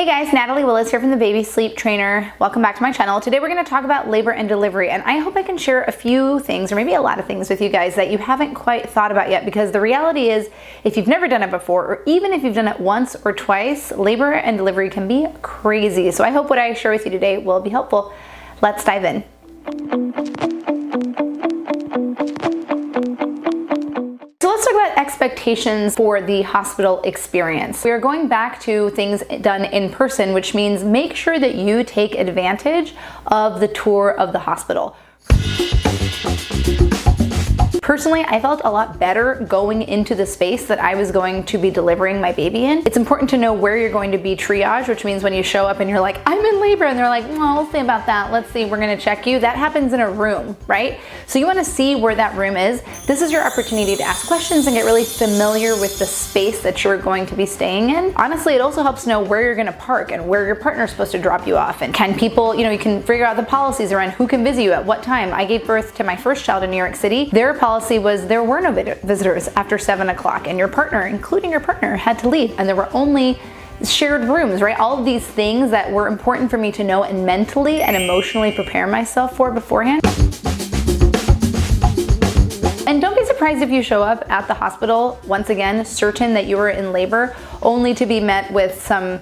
Hey guys, Natalie Willis here from the Baby Sleep Trainer. Welcome back to my channel. Today we're going to talk about labor and delivery, and I hope I can share a few things, or maybe a lot of things with you guys that you haven't quite thought about yet, because the reality is, if you've never done it before, or even if you've done it once or twice, labor and delivery can be crazy. So I hope what I share with you today will be helpful. Let's dive in. Expectations for the hospital experience. We are going back to things done in person, which means make sure that you take advantage of the tour of the hospital. Personally, I felt a lot better going into the space that I was going to be delivering my baby in. It's important to know where you're going to be triaged, which means when you show up and you're like, I'm in labor, and they're like, well, we'll see about that. Let's see, we're gonna check you. That happens in a room, right? So you wanna see where that room is. This is your opportunity to ask questions and get really familiar with the space that you're going to be staying in. Honestly, it also helps know where you're gonna park and where your partner's supposed to drop you off. And can people, you can figure out the policies around who can visit you at what time. I gave birth to my first child in New York City. Their policy was there were no visitors after 7 o'clock, and your partner, including your partner, had to leave, and there were only shared rooms, right? All of these things that were important for me to know and mentally and emotionally prepare myself for beforehand. And don't be surprised if you show up at the hospital, once again, certain that you are in labor, only to be met with some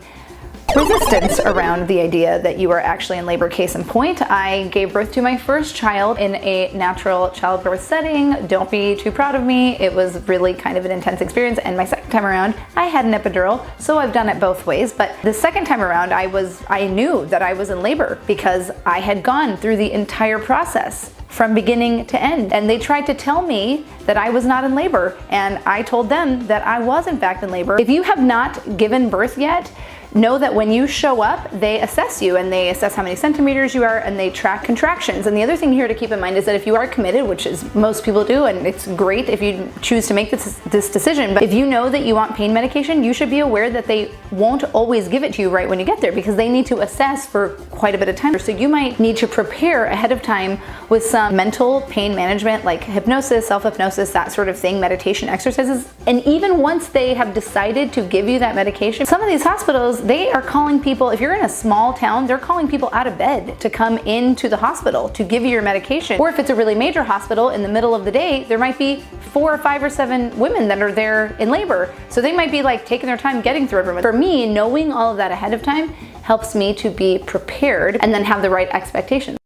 resistance around the idea that you are actually in labor. Case in point, I gave birth to my first child in a natural childbirth setting. Don't be too proud of me. It was really kind of an intense experience, and my second time around, I had an epidural, so I've done it both ways. But the second time around, I knew that I was in labor because I had gone through the entire process from beginning to end. And they tried to tell me that I was not in labor, and I told them that I was in fact in labor. If you have not given birth yet, know that when you show up, they assess you, and they assess how many centimeters you are, and they track contractions. And the other thing here to keep in mind is that if you are committed, which is most people do, and it's great if you choose to make this decision, but if you know that you want pain medication, you should be aware that they won't always give it to you right when you get there, because they need to assess for quite a bit of time. So you might need to prepare ahead of time with some mental pain management, like hypnosis, self-hypnosis, that sort of thing, meditation exercises. And even once they have decided to give you that medication, some of these hospitals, they are calling people, if you're in a small town, they're calling people out of bed to come into the hospital to give you your medication. Or if it's a really major hospital, in the middle of the day, there might be 4 or 5 or 7 women that are there in labor. So they might be like taking their time getting through everyone. For me, knowing all of that ahead of time helps me to be prepared and then have the right expectations.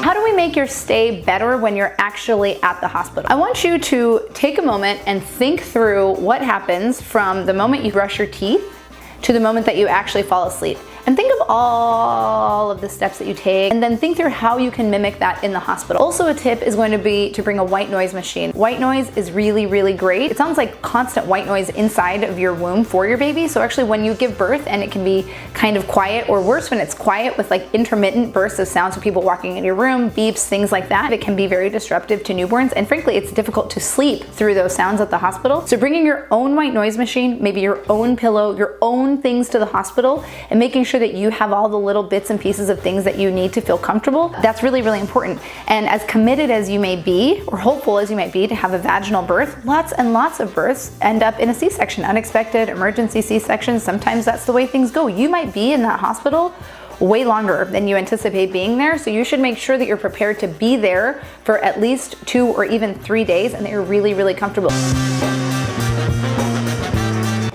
How do we make your stay better when you're actually at the hospital? I want you to take a moment and think through what happens from the moment you brush your teeth to the moment that you actually fall asleep. And think of all of the steps that you take, and then think through how you can mimic that in the hospital. Also, a tip is going to be to bring a white noise machine. White noise is really, really great. It sounds like constant white noise inside of your womb for your baby. So actually when you give birth, and it can be kind of quiet, or worse, when it's quiet with like intermittent bursts of sounds of people walking in your room, beeps, things like that, it can be very disruptive to newborns. And frankly, it's difficult to sleep through those sounds at the hospital. So bringing your own white noise machine, maybe your own pillow, your own things to the hospital, and making sure that you have all the little bits and pieces of things that you need to feel comfortable. That's really, really important. And as committed as you may be, or hopeful as you might be to have a vaginal birth, lots and lots of births end up in a C-section, unexpected emergency C-sections. Sometimes that's the way things go. You might be in that hospital way longer than you anticipate being there, so you should make sure that you're prepared to be there for at least 2 or even 3 days, and that you're really, really comfortable.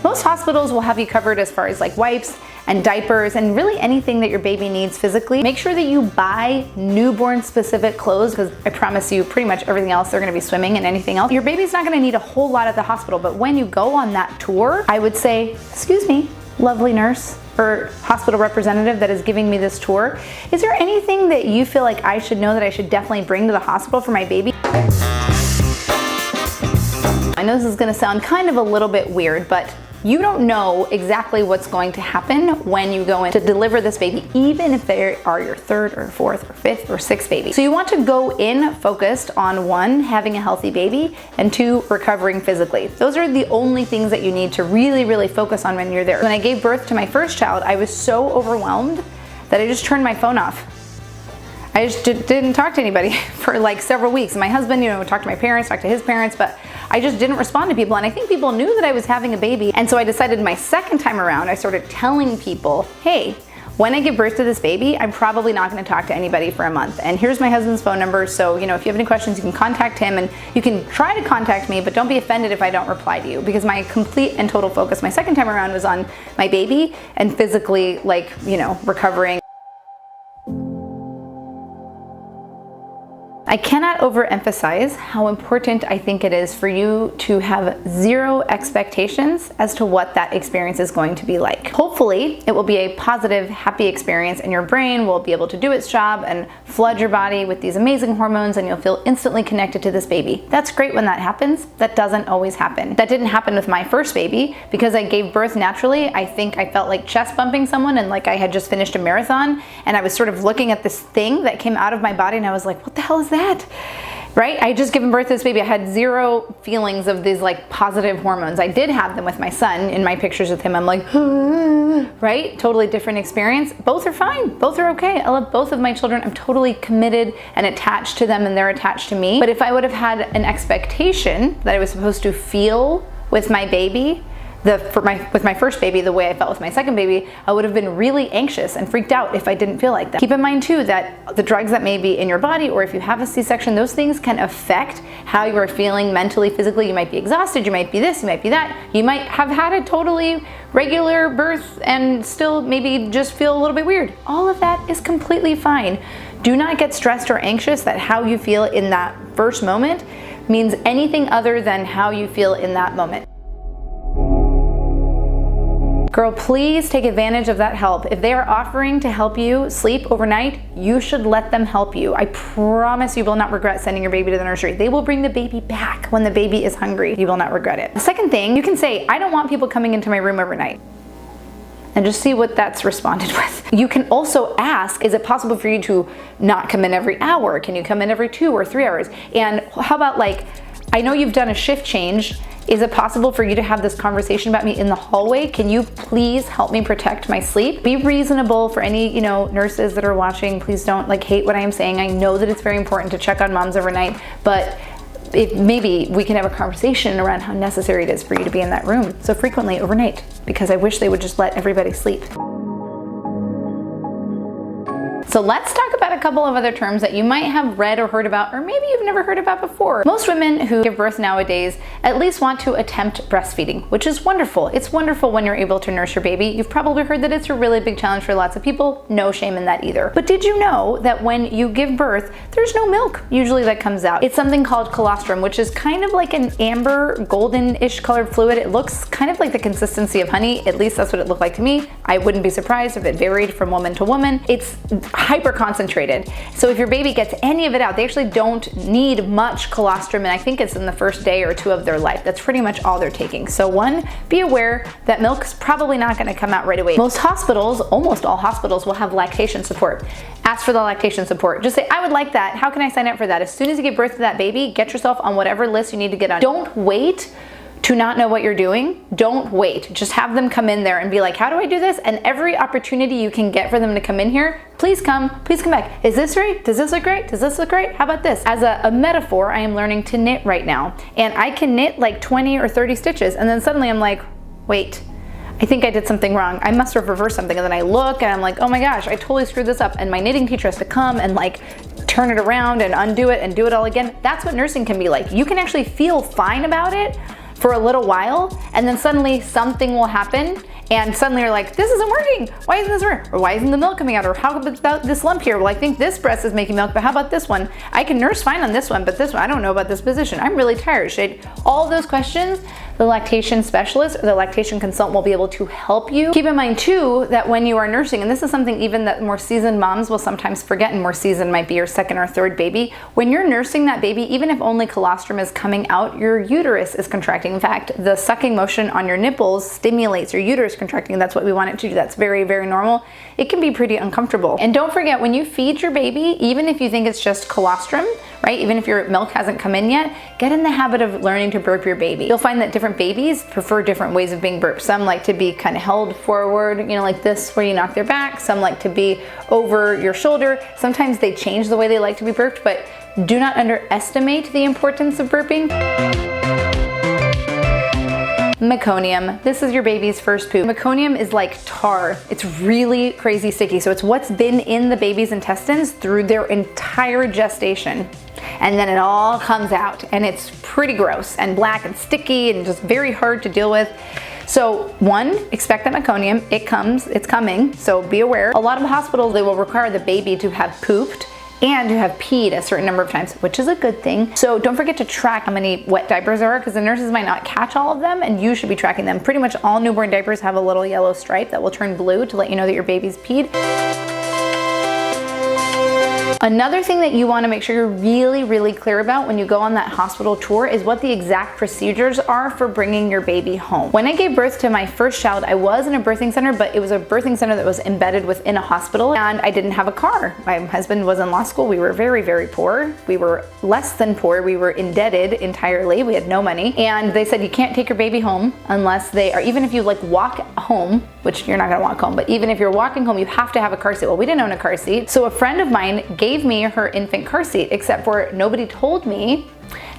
Most hospitals will have you covered as far as like wipes and diapers and really anything that your baby needs physically. Make sure that you buy newborn specific clothes, because I promise you pretty much everything else, they're gonna be swimming and anything else. Your baby's not gonna need a whole lot at the hospital, but when you go on that tour, I would say, excuse me, lovely nurse or hospital representative that is giving me this tour, is there anything that you feel like I should know that I should definitely bring to the hospital for my baby? I know this is gonna sound kind of a little bit weird, but you don't know exactly what's going to happen when you go in to deliver this baby, even if they are your 3rd or 4th or 5th or 6th baby. So you want to go in focused on 1, having a healthy baby, and 2, recovering physically. Those are the only things that you need to really, really focus on when you're there. When I gave birth to my first child, I was so overwhelmed that I just turned my phone off. I just didn't talk to anybody for like several weeks. My husband, talked to my parents, talked to his parents, but I just didn't respond to people. And I think people knew that I was having a baby. And so I decided my second time around, I started telling people, hey, when I give birth to this baby, I'm probably not going to talk to anybody for a month. And here's my husband's phone number. So, if you have any questions, you can contact him, and you can try to contact me, but don't be offended if I don't reply to you, because my complete and total focus my second time around was on my baby and physically, recovering. I cannot overemphasize how important I think it is for you to have zero expectations as to what that experience is going to be like. Hopefully, it will be a positive, happy experience, and your brain will be able to do its job and flood your body with these amazing hormones, and you'll feel instantly connected to this baby. That's great when that happens. That doesn't always happen. That didn't happen with my first baby because I gave birth naturally. I think I felt like chest bumping someone and like I had just finished a marathon, and I was sort of looking at this thing that came out of my body, and I was like, what the hell is that? Right? I had just given birth to this baby. I had zero feelings of these like positive hormones. I did have them with my son. In my pictures with him, I'm like, right? Totally different experience. Both are fine. Both are okay. I love both of my children. I'm totally committed and attached to them, and they're attached to me. But if I would have had an expectation that I was supposed to feel with my baby, with my first baby the way I felt with my second baby, I would have been really anxious and freaked out if I didn't feel like that. Keep in mind too that the drugs that may be in your body, or if you have a C-section, those things can affect how you are feeling mentally, physically. You might be exhausted, you might be this, you might be that. You might have had a totally regular birth and still maybe just feel a little bit weird. All of that is completely fine. Do not get stressed or anxious that how you feel in that first moment means anything other than how you feel in that moment. Girl, please take advantage of that help. If they are offering to help you sleep overnight, you should let them help you. I promise you will not regret sending your baby to the nursery. They will bring the baby back when the baby is hungry. You will not regret it. The second thing, you can say, I don't want people coming into my room overnight, and just see what that's responded with. You can also ask, is it possible for you to not come in every hour? Can you come in every 2 or 3 hours? And how about I know you've done a shift change. Is it possible for you to have this conversation about me in the hallway? Can you please help me protect my sleep? Be reasonable for any, nurses that are watching. Please don't hate what I am saying. I know that it's very important to check on moms overnight, but maybe we can have a conversation around how necessary it is for you to be in that room so frequently overnight, because I wish they would just let everybody sleep. So let's talk about a couple of other terms that you might have read or heard about, or maybe you've never heard about before. Most women who give birth nowadays at least want to attempt breastfeeding, which is wonderful. It's wonderful when you're able to nurse your baby. You've probably heard that it's a really big challenge for lots of people. No shame in that either. But did you know that when you give birth, there's no milk usually that comes out? It's something called colostrum, which is kind of like an amber, golden-ish colored fluid. It looks kind of like the consistency of honey. At least that's what it looked like to me. I wouldn't be surprised if it varied from woman to woman. It's hyper concentrated. So if your baby gets any of it out, they actually don't need much colostrum, and I think it's in the first day or 2 of their life. That's pretty much all they're taking. So one, be aware that milk's probably not going to come out right away. Most hospitals, almost all hospitals, will have lactation support. Ask for the lactation support. Just say, I would like that. How can I sign up for that? As soon as you give birth to that baby, get yourself on whatever list you need to get on. Don't wait to not know what you're doing. Don't wait. Just have them come in there and be like, how do I do this? And every opportunity you can get for them to come in here, please come back. Is this right? Does this look great? Does this look great? How about this? As a metaphor, I am learning to knit right now. And I can knit 20 or 30 stitches. And then suddenly I'm like, wait, I think I did something wrong. I must have reversed something. And then I look and I'm like, oh my gosh, I totally screwed this up. And my knitting teacher has to come and turn it around and undo it and do it all again. That's what nursing can be like. You can actually feel fine about it for a little while, and then suddenly something will happen, and suddenly you're like, this isn't working. Why isn't this working? Or why isn't the milk coming out? Or how about this lump here? Well, I think this breast is making milk, but how about this one? I can nurse fine on this one, but this one, I don't know about this position. I'm really tired. All those questions, the lactation specialist or the lactation consultant will be able to help you. Keep in mind too that when you are nursing, and this is something even that more seasoned moms will sometimes forget, and more seasoned might be your second or third baby, when you're nursing that baby, even if only colostrum is coming out, your uterus is contracting. In fact, the sucking motion on your nipples stimulates your uterus contracting. That's what we want it to do. That's very, very normal. It can be pretty uncomfortable. And don't forget, when you feed your baby, even if you think it's just colostrum, right? Even if your milk hasn't come in yet, get in the habit of learning to burp your baby. You'll find that different babies prefer different ways of being burped. Some like to be kind of held forward, you know, like this, where you knock their back. Some like to be over your shoulder. Sometimes they change the way they like to be burped, but do not underestimate the importance of burping. Meconium. This is your baby's first poop. Meconium is like tar. It's really crazy sticky. So it's what's been in the baby's intestines through their entire gestation. And then it all comes out, and it's pretty gross and black and sticky and just very hard to deal with. So one, expect that meconium, it's coming, so be aware. A lot of hospitals, they will require the baby to have pooped and to have peed a certain number of times, which is a good thing. So don't forget to track how many wet diapers there are, because the nurses might not catch all of them, and you should be tracking them. Pretty much all newborn diapers have a little yellow stripe that will turn blue to let you know that your baby's peed. Another thing that you want to make sure you're really clear about when you go on that hospital tour is what the exact procedures are for bringing your baby home. When I gave birth to my first child, I was in a birthing center, but it was a birthing center that was embedded within a hospital, and I didn't have a car. My husband was in law school. We were very poor. We were less than poor. We were indebted entirely. We had no money, and they said you can't take your baby home unless they are, even if you like walk home, which you're not gonna walk home, but even if you're walking home, you have to have a car seat. Well, we didn't own a car seat, so a friend of mine gave me her infant car seat, except for nobody told me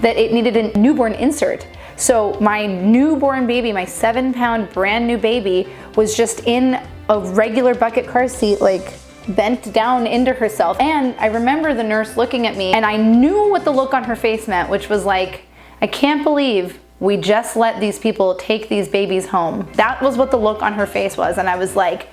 that it needed a newborn insert. So my newborn baby, my 7-pound brand new baby, was just in a regular bucket car seat, like bent down into herself. And I remember the nurse looking at me, and I knew what the look on her face meant, which was like, I can't believe we just let these people take these babies home. That was what the look on her face was, and I was like,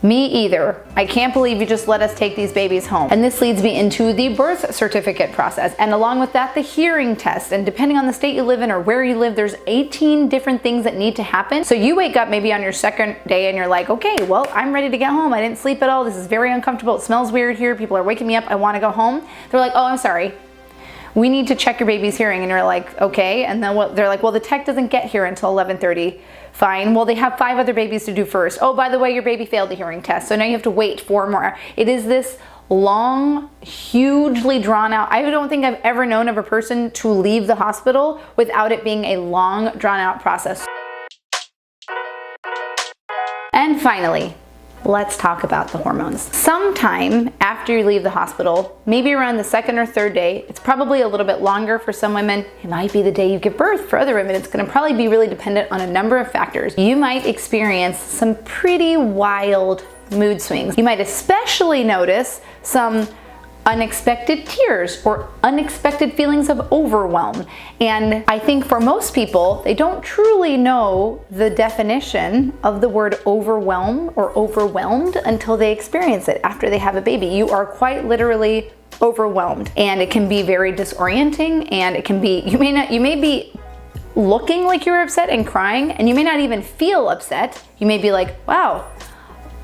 me either. I can't believe you just let us take these babies home. And this leads me into the birth certificate process. And along with that, the hearing test. And depending on the state you live in or where you live, there's 18 different things that need to happen. So you wake up maybe on your second day and you're like, okay, well, I'm ready to get home. I didn't sleep at all. This is very uncomfortable. It smells weird here. People are waking me up. I want to go home. They're like, oh, I'm sorry. We need to check your baby's hearing. And you're like, okay. And then they're like, well, the tech doesn't get here until 11:30. Fine. Well, they have 5 other babies to do first. Oh, by the way, your baby failed the hearing test. So now you have to wait 4 more. It is this long, hugely drawn out. I don't think I've ever known of a person to leave the hospital without it being a long, drawn out process. And finally, let's talk about the hormones. Sometime after you leave the hospital, maybe around the 2nd or 3rd day, it's probably a little bit longer for some women. It might be the day you give birth. For other women, it's going to probably be really dependent on a number of factors. You might experience some pretty wild mood swings. You might especially notice some unexpected tears or unexpected feelings of overwhelm. And I think for most people, they don't truly know the definition of the word overwhelm or overwhelmed until they experience it after they have a baby. You are quite literally overwhelmed, and it can be very disorienting, and it can be, you may be looking like you're upset and crying, and you may not even feel upset. You may be like, wow,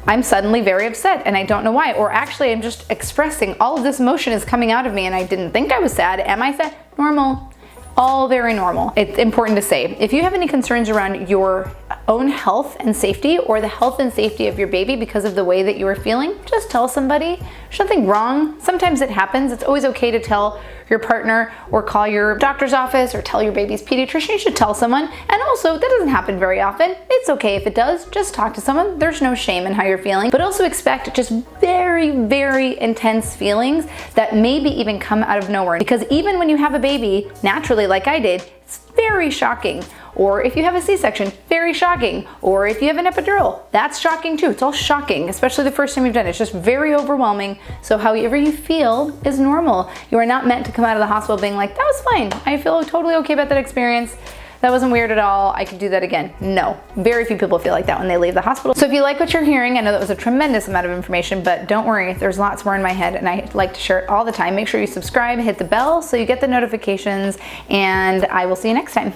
I'm suddenly very upset and I don't know why. Or actually, I'm just expressing all of this emotion is coming out of me and I didn't think I was sad. Am I sad? Normal. All very normal. It's important to say, if you have any concerns around your own health and safety or the health and safety of your baby because of the way that you are feeling, just tell somebody. There's nothing wrong. Sometimes it happens. It's always okay to tell your partner or call your doctor's office or tell your baby's pediatrician. You should tell someone. And also, that doesn't happen very often. It's okay if it does. Just talk to someone. There's no shame in how you're feeling. But also expect just very intense feelings that maybe even come out of nowhere. Because even when you have a baby, naturally, like I did, it's very shocking. Or if you have a C-section, very shocking. Or if you have an epidural, that's shocking too. It's all shocking, especially the first time you've done it. It's just very overwhelming. So however you feel is normal. You are not meant to come out of the hospital being like, that was fine. I feel totally okay about that experience. That wasn't weird at all. I could do that again. No, very few people feel like that when they leave the hospital. So if you like what you're hearing, I know that was a tremendous amount of information, but don't worry, there's lots more in my head and I like to share it all the time. Make sure you subscribe, hit the bell so you get the notifications, and I will see you next time.